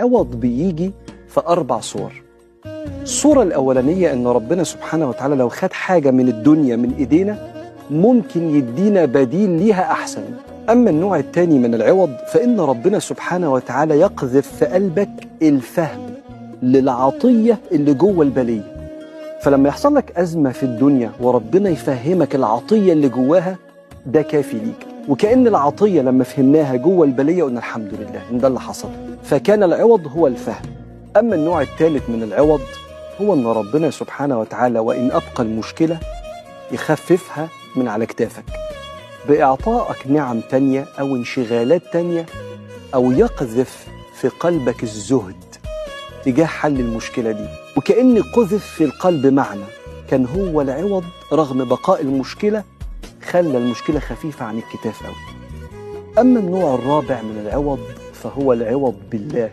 عوض بيجي في 4 صور. الصورة الأولانية إن ربنا سبحانه وتعالى لو خد حاجة من الدنيا من إيدينا ممكن يدينا بديل ليها أحسن. أما النوع الثاني من العوض فإن ربنا سبحانه وتعالى يقذف في قلبك الفهم للعطية اللي جوه البلية. فلما يحصل لك أزمة في الدنيا وربنا يفهمك العطية اللي جواها ده كافي ليك، وكأن العطية لما فهمناها جوه البلية قلنا الحمد لله إن ده اللي حصل. فكان العوض هو الفهم. أما النوع الثالث من العوض هو أن ربنا سبحانه وتعالى وإن أبقى المشكلة يخففها من على كتافك بإعطائك نعم تانية أو انشغالات تانية، أو يقذف في قلبك الزهد تجاه حل المشكلة دي، وكأن قذف في القلب معنى كان هو العوض رغم بقاء المشكلة خلى المشكلة خفيفة عن الكتاف أوي. أما النوع الرابع من العوض فهو العوض بالله.